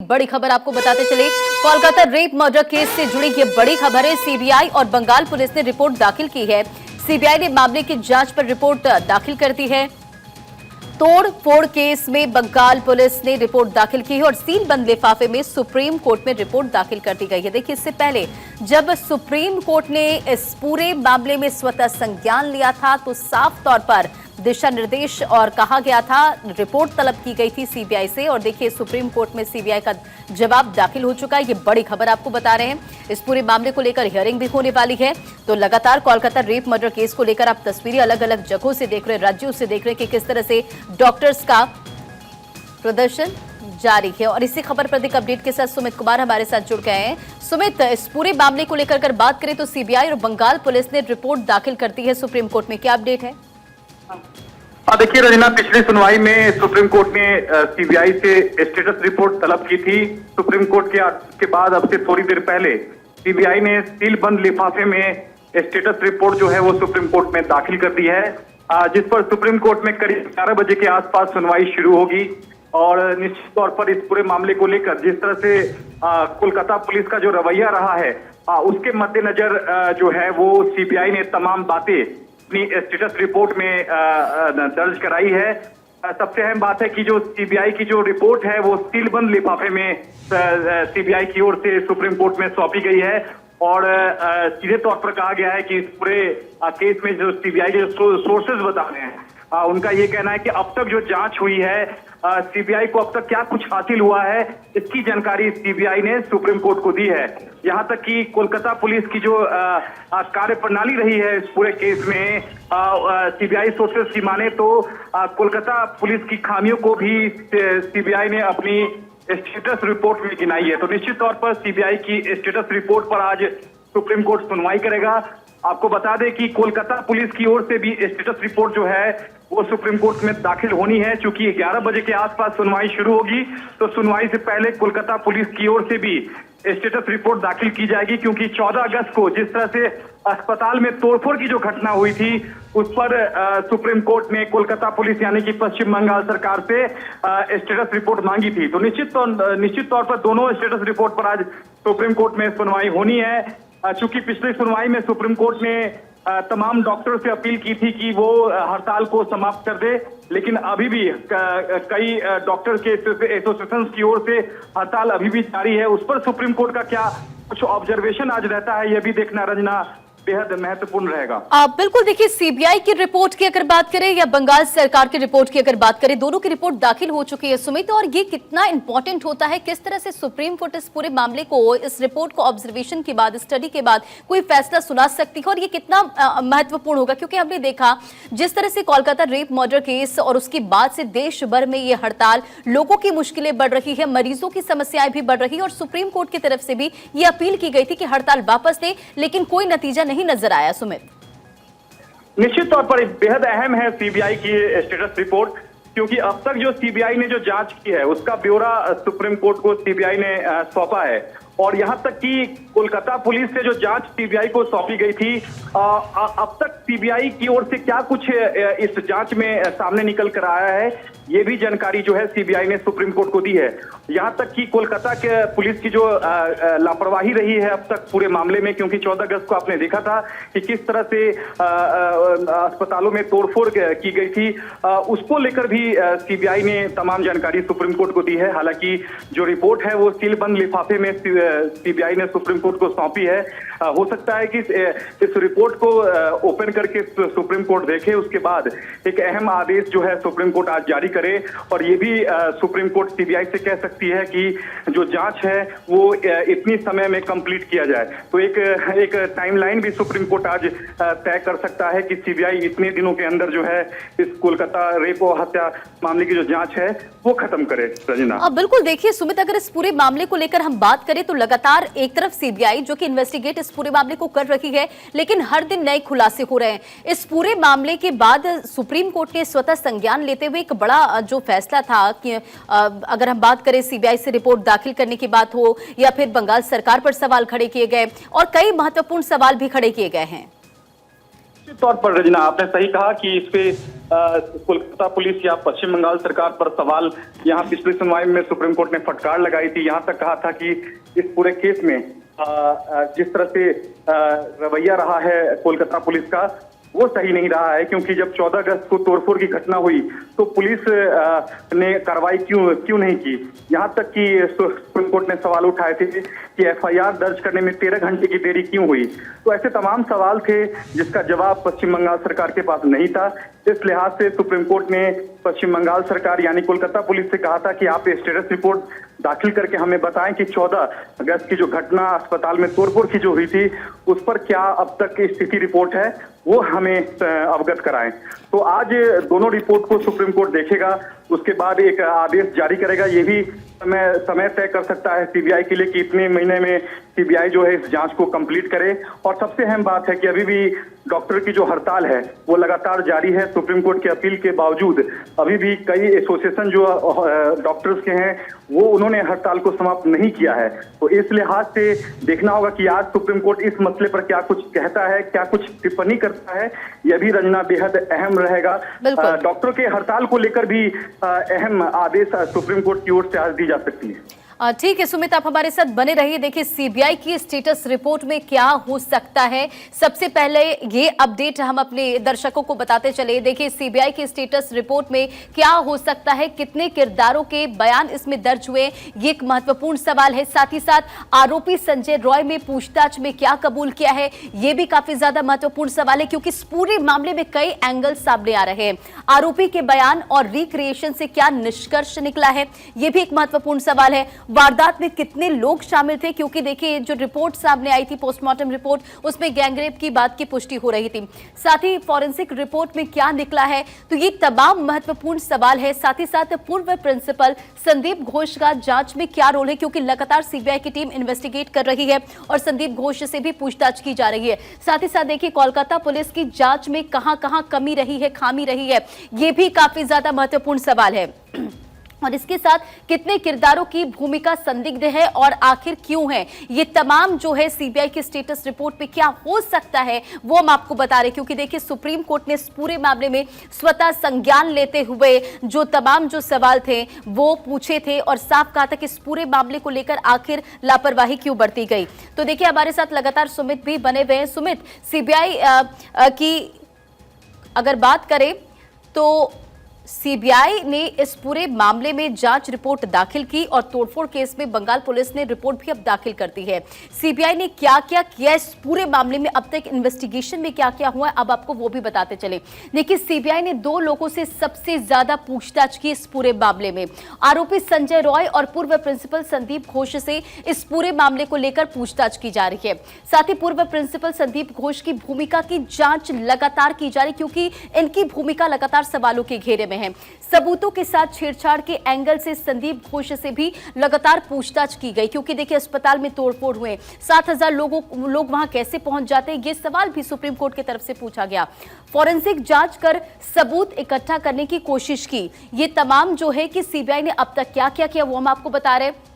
बड़ी खबर आपको बताते चले। कोलकाता रेप मर्डर केस से जुड़ी ये बड़ी खबर है। सीबीआई और बंगाल पुलिस ने रिपोर्ट दाखिल की है। सीबीआई ने मामले की जांच पर रिपोर्ट दाखिल कर दी है। तोड़ फोड़ केस में बंगाल पुलिस ने रिपोर्ट दाखिल की है और सील बंद लिफाफे में सुप्रीम कोर्ट में रिपोर्ट दाखिल कर दी गई है। देखिए, इससे पहले जब सुप्रीम कोर्ट ने इस पूरे मामले में स्वतः संज्ञान लिया था तो साफ तौर पर दिशा निर्देश और कहा गया था, रिपोर्ट तलब की गई थी सीबीआई से। और देखिए, सुप्रीम कोर्ट में सीबीआई का जवाब दाखिल हो चुका है। ये बड़ी खबर आपको बता रहे हैं। इस पूरे मामले को लेकर हियरिंग भी होने वाली है। तो लगातार कोलकाता रेप मर्डर केस को लेकर आप तस्वीरें अलग अलग जगहों से देख रहे हैं, राज्यों से देख रहे हैं कि किस तरह से डॉक्टर्स का प्रदर्शन जारी है। और इसी खबर पर अधिक अपडेट के साथ सुमित कुमार हमारे साथ जुड़ गए हैं। सुमित, इस पूरे मामले को लेकर अगर बात करें तो सीबीआई और बंगाल पुलिस ने रिपोर्ट दाखिल कर दी है सुप्रीम कोर्ट में, क्या अपडेट है? देखिए रंजना, पिछली सुनवाई में सुप्रीम कोर्ट ने सीबीआई से स्टेटस रिपोर्ट तलब की थी। सुप्रीम कोर्ट के बाद अब से थोड़ी देर पहले सीबीआई ने सील बंद लिफाफे में स्टेटस रिपोर्ट जो है वो सुप्रीम कोर्ट में दाखिल कर दी है, जिस पर सुप्रीम कोर्ट में करीब 11 बजे के आसपास सुनवाई शुरू होगी। और निश्चित तौर पर इस पूरे मामले को लेकर जिस तरह से कोलकाता पुलिस का जो रवैया रहा है उसके मद्देनजर जो है वो सीबीआई ने तमाम बातें अपनी स्टेटस रिपोर्ट में दर्ज कराई है। सबसे अहम बात है कि जो सीबीआई की जो रिपोर्ट है वो सीलबंद लिफाफे में सीबीआई की ओर से सुप्रीम कोर्ट में सौंपी गई है। और सीधे तौर पर कहा गया है कि इस पूरे केस में जो सीबीआई के सोर्सेज बता रहे हैं उनका ये कहना है कि अब तक जो जांच हुई है सीबीआई को अब तक क्या कुछ हासिल हुआ है, इसकी जानकारी सीबीआई ने सुप्रीम कोर्ट को दी है। यहां तक कि कोलकाता पुलिस की जो कार्य प्रणाली रही है इस पूरे केस में, सीबीआई सोर्सेस की माने तो कोलकाता पुलिस की खामियों को भी सीबीआई ने अपनी स्टेटस रिपोर्ट में गिनाई है। तो निश्चित तौर पर सीबीआई की स्टेटस रिपोर्ट पर आज सुप्रीम कोर्ट सुनवाई करेगा। आपको बता दें कि कोलकाता पुलिस की ओर से भी स्टेटस रिपोर्ट जो है वो सुप्रीम कोर्ट में दाखिल होनी है। चूंकि 11 बजे के आसपास सुनवाई शुरू होगी तो सुनवाई से पहले कोलकाता पुलिस की ओर से भी स्टेटस रिपोर्ट दाखिल की जाएगी, क्योंकि 14 अगस्त को जिस तरह से अस्पताल में तोड़फोड़ की जो घटना हुई थी उस पर सुप्रीम कोर्ट ने कोलकाता पुलिस यानी कि पश्चिम बंगाल सरकार से स्टेटस रिपोर्ट मांगी थी। तो निश्चित तौर पर दोनों स्टेटस रिपोर्ट पर आज सुप्रीम कोर्ट में सुनवाई होनी है। चूंकि पिछली सुनवाई में सुप्रीम कोर्ट ने तमाम डॉक्टर से अपील की थी कि वो हड़ताल को समाप्त कर दे, लेकिन अभी भी कई डॉक्टर के एसोसिएशन की ओर से हड़ताल अभी भी जारी है। उस पर सुप्रीम कोर्ट का क्या कुछ ऑब्जर्वेशन आज रहता है, यह भी देखना रंजना बेहद महत्वपूर्ण रहेगा। बिल्कुल, देखिए, सीबीआई की रिपोर्ट की अगर बात करें या बंगाल सरकार की रिपोर्ट की अगर बात करें, दोनों की रिपोर्ट दाखिल हो चुकी है सुमित। और ये कितना इंपॉर्टेंट होता है, किस तरह से सुप्रीम कोर्ट इस पूरे मामले को, इस रिपोर्ट को ऑब्जर्वेशन के बाद, स्टडी के बाद कोई फैसला सुना सकती है, और ये कितना महत्वपूर्ण होगा, क्योंकि हमने देखा जिस तरह से कोलकाता रेप मर्डर केस और उसके बाद से देश भर में ये हड़ताल, लोगों की मुश्किलें बढ़ रही है, मरीजों की समस्याएं भी बढ़ रही है। और सुप्रीम कोर्ट की तरफ से भी ये अपील की गई थी कि हड़ताल वापस ले, लेकिन कोई नतीजा नहीं नजर आया। सुमित, निश्चित तौर पर बेहद अहम है सीबीआई की स्टेटस रिपोर्ट, क्योंकि अब तक जो सीबीआई ने जो जांच की है उसका ब्यौरा सुप्रीम कोर्ट को सीबीआई ने सौंपा है। और यहां तक कि कोलकाता पुलिस से जो जांच सीबीआई को सौंपी गई थी, अब तक सीबीआई की ओर से क्या कुछ इस जांच में सामने निकल कर आया है, ये भी जानकारी जो है सीबीआई ने सुप्रीम कोर्ट को दी है। यहां तक कि कोलकाता के पुलिस की जो लापरवाही रही है अब तक पूरे मामले में, क्योंकि 14 अगस्त को आपने देखा था कि किस तरह से अस्पतालों में तोड़फोड़ की गई थी, उसको लेकर भी सीबीआई ने तमाम जानकारी सुप्रीम कोर्ट को दी है। हालांकि जो रिपोर्ट है वो सीलबंद लिफाफे में सीबीआई ने सुप्रीम कोर्ट को सौंपी है। हो सकता है कि इस रिपोर्ट को ओपन करके सुप्रीम कोर्ट देखे, उसके बाद एक अहम आदेश जो है सुप्रीम कोर्ट आज जारी करे। और ये भी सुप्रीम कोर्ट सीबीआई से कह सकती है कि जो जांच है वो इतनी समय में कंप्लीट किया जाए। तो एक टाइमलाइन भी सुप्रीम कोर्ट आज तय कर सकता है कि सीबीआई इतने दिनों के अंदर जो है इस कोलकाता रेप और हत्या मामले की जो जांच है वो खत्म करे। रंजना, बिल्कुल, देखिए सुमित, अगर इस पूरे मामले को लेकर हम बात करें तो लगातार एक तरफ सीबीआई जो कि इन्वेस्टिगेट इस पूरे मामले को कर रही है, लेकिन हर दिन नए खुलासे हो रहे हैं। इस पूरे मामले के बाद सुप्रीम कोर्ट ने स्वतः संज्ञान लेते हुए एक बड़ा जो फैसला था कि अगर हम बात करें सीबीआई से रिपोर्ट दाखिल करने की बात हो या फिर बंगाल सरकार पर सवाल खड़े किए गए और कई महत्वपूर्ण सवाल भी खड़े किए गए हैं। निश्चित तौर पर रजना, आपने सही कहा कि इस पे कोलकाता पुलिस या पश्चिम बंगाल सरकार पर सवाल यहाँ पिछली सुनवाई में सुप्रीम कोर्ट ने फटकार लगाई थी। यहाँ तक कहा था कि इस पूरे केस में जिस तरह से रवैया रहा है कोलकाता पुलिस का वो सही नहीं रहा है, क्योंकि जब 14 अगस्त को तोड़फोड़ की घटना हुई तो पुलिस ने कार्रवाई क्यों नहीं की। यहाँ तक कि सुप्रीम कोर्ट ने सवाल उठाए थे कि एफआईआर दर्ज करने में 13 घंटे की देरी क्यों हुई। तो ऐसे तमाम सवाल थे जिसका जवाब पश्चिम बंगाल सरकार के पास नहीं था। इस लिहाज से सुप्रीम कोर्ट ने पश्चिम बंगाल सरकार यानी कोलकाता पुलिस से कहा था कि आप स्टेटस रिपोर्ट दाखिल करके हमें बताएं कि 14 अगस्त की जो घटना अस्पताल में तोड़फोड़ की जो हुई थी उस पर क्या अब तक की स्थिति रिपोर्ट है वो हमें अवगत कराएं। तो आज दोनों रिपोर्ट को सुप्रीम कोर्ट देखेगा, उसके बाद एक आदेश जारी करेगा। ये भी समय तय कर सकता है सीबीआई के लिए कि इतने महीने में सीबीआई जो है इस जांच को कंप्लीट करे। और सबसे अहम बात है कि अभी भी डॉक्टर की जो हड़ताल है वो लगातार जारी है। सुप्रीम कोर्ट के अपील के बावजूद अभी भी कई एसोसिएशन जो डॉक्टर्स के हैं वो उन्होंने हड़ताल को समाप्त नहीं किया है। तो इस लिहाज से देखना होगा कि आज सुप्रीम कोर्ट इस मसले पर क्या कुछ कहता है, क्या कुछ टिप्पणी करता है। यह भी रंजना बेहद अहम रहेगा। डॉक्टरों के हड़ताल को लेकर भी अहम आदेश सुप्रीम कोर्ट की ओर से आज दी जा सकती है। ठीक है सुमित, आप हमारे साथ बने रहिए। देखिए सीबीआई की स्टेटस रिपोर्ट में क्या हो सकता है, सबसे पहले ये अपडेट हम अपने दर्शकों को बताते चले। देखिए सीबीआई की स्टेटस रिपोर्ट में क्या हो सकता है, कितने किरदारों के बयान इसमें दर्ज हुए, ये एक महत्वपूर्ण सवाल है। साथ ही साथ आरोपी संजय रॉय में पूछताछ में क्या कबूल किया है, ये भी काफी ज्यादा महत्वपूर्ण सवाल है, क्योंकि इस पूरे मामले में कई एंगल सामने आ रहे हैं। आरोपी के बयान और रिक्रिएशन से क्या निष्कर्ष निकला है, ये भी एक महत्वपूर्ण सवाल है। वारदात में कितने लोग शामिल थे, क्योंकि देखिए जो रिपोर्ट सामने आई थी पोस्टमार्टम रिपोर्ट, उसमें गैंगरेप की बात की पुष्टि हो रही थी। साथ ही फॉरेंसिक रिपोर्ट में क्या निकला है, तो ये तमाम महत्वपूर्ण सवाल है। साथ ही साथ पूर्व प्रिंसिपल संदीप घोष का जांच में क्या रोल है, क्योंकि लगातार सीबीआई की टीम इन्वेस्टिगेट कर रही है और संदीप घोष से भी पूछताछ की जा रही है। साथ ही साथ देखिए कोलकाता पुलिस की जांच में कहां कमी रही है, खामी रही है, ये भी काफी ज्यादा महत्वपूर्ण सवाल है। और इसके साथ कितने किरदारों की भूमिका संदिग्ध है और आखिर क्यों है, ये तमाम जो है सीबीआई की स्टेटस रिपोर्ट पे क्या हो सकता है वो हम आपको बता रहे, क्योंकि देखिए सुप्रीम कोर्ट ने इस पूरे मामले में स्वतः संज्ञान लेते हुए जो तमाम जो सवाल थे वो पूछे थे और साफ कहा था कि इस पूरे मामले को लेकर आखिर लापरवाही क्यों बरती गई। तो देखिए हमारे साथ लगातार सुमित भी बने हुए हैं। सुमित, सीबीआई की अगर बात करें तो सीबीआई ने इस पूरे मामले में जांच रिपोर्ट दाखिल की और तोड़फोड़ केस में बंगाल पुलिस ने रिपोर्ट भी अब दाखिल कर दी है। सीबीआई ने क्या क्या किया इस पूरे मामले में, अब तक इन्वेस्टिगेशन में क्या क्या हुआ है, अब आपको वो भी बताते चले। देखिए सीबीआई ने 2 लोगों से सबसे ज्यादा पूछताछ की इस पूरे मामले में। आरोपी संजय रॉय और पूर्व प्रिंसिपल संदीप घोष से इस पूरे मामले को लेकर पूछताछ की जा रही है। साथ ही पूर्व प्रिंसिपल संदीप घोष की भूमिका की जांच लगातार की जा रही, क्योंकि इनकी भूमिका लगातार सवालों के घेरे में है। सबूतों के साथ छेड़छाड़ के एंगल से संदीप घोष से भी लगातार पूछताछ की गई, क्योंकि देखिए अस्पताल में तोड़फोड़ हुए, 7000 लोग वहां कैसे पहुंच जाते हैं, ये सवाल भी सुप्रीम कोर्ट की तरफ से पूछा गया। फॉरेंसिक जांच कर सबूत इकट्ठा करने की कोशिश की, ये तमाम जो है कि सीबीआई ने अब तक क्या क्या किया वो हम आपको बता रहे हैं।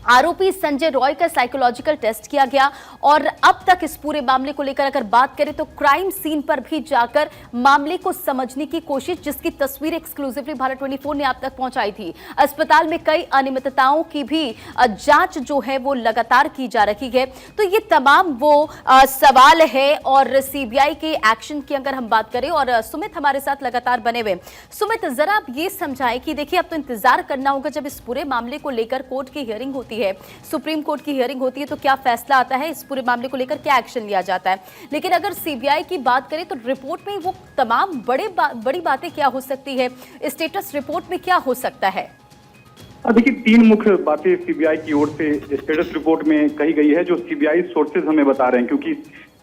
आरोपी संजय रॉय का साइकोलॉजिकल टेस्ट किया गया और अब तक इस पूरे मामले को लेकर अगर बात करें तो क्राइम सीन पर भी जाकर मामले को समझने की कोशिश, जिसकी तस्वीर एक्सक्लूसिवली भारत 24 ने आप तक पहुंचाई थी। अस्पताल में कई अनियमितताओं की भी जांच जो है वो लगातार की जा रही है। तो ये तमाम वो सवाल है और सीबीआई के एक्शन की अगर हम बात करें, और सुमित हमारे साथ लगातार बने हुए। सुमित, जरा आप ये समझाएं कि देखिए अब तो इंतजार करना होगा जब इस पूरे मामले को लेकर कोर्ट की हियरिंग होती है, सुप्रीम कोर्ट की हियरिंग होती है, तो क्या फैसला आता है, इस पूरे मामले को लेकर क्या एक्शन लिया जाता है। लेकिन अगर सीबीआई की बात करें तो रिपोर्ट में वो तमाम बड़ी बातें क्या हो सकती है, स्टेटस रिपोर्ट में क्या हो सकता है। देखिए 3 मुख्य बातें सीबीआई की ओर से स्टेटस रिपोर्ट में कही गई है, जो सीबीआई सोर्सेज हमें बता रहे हैं, क्योंकि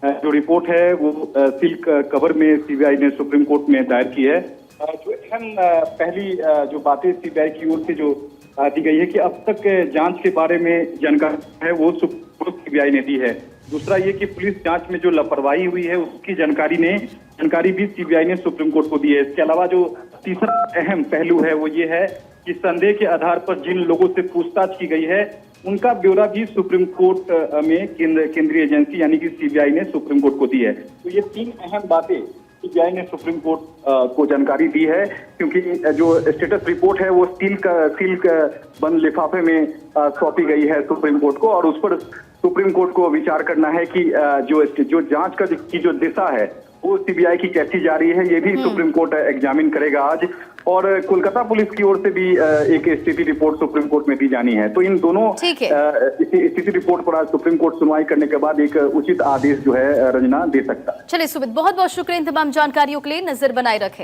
जो रिपोर्ट है वो सिल्क कवर में सीबीआई ने सुप्रीम कोर्ट में दायर की है। जो अहम पहली जो बातें सीबीआई की ओर से जो दी गई है कि अब तक जांच के बारे में जानकारी है वो सीबीआई ने दी है। दूसरा ये कि पुलिस जांच में जो लापरवाही हुई है उसकी जानकारी भी सीबीआई ने सुप्रीम कोर्ट को दी है। इसके अलावा जो तीसरा अहम पहलू है वो ये है कि संदेह के आधार पर जिन लोगों से पूछताछ की गई है उनका ब्यौरा भी सुप्रीम कोर्ट में केंद्रीय एजेंसी यानी कि सीबीआई ने सुप्रीम कोर्ट को दी है। तो ये 3 अहम बातें सीबीआई ने सुप्रीम कोर्ट को जानकारी दी है, क्योंकि जो स्टेटस रिपोर्ट है वो सील बंद लिफाफे में सौंपी गई है सुप्रीम कोर्ट को, और उस पर सुप्रीम कोर्ट को विचार करना है कि जो जांच की जो दिशा है वो सीबीआई की कैसी जा रही है, ये भी सुप्रीम कोर्ट एग्जामिन करेगा आज। और कोलकाता पुलिस की ओर से भी एक स्थिति रिपोर्ट सुप्रीम कोर्ट में दी जानी है। तो इन दोनों स्थिति रिपोर्ट पर आज सुप्रीम कोर्ट सुनवाई करने के बाद एक उचित आदेश जो है रंजना दे सकता है। चलिए सुमित, बहुत बहुत शुक्रिया इन तमाम जानकारियों के लिए। नजर बनाए रखें।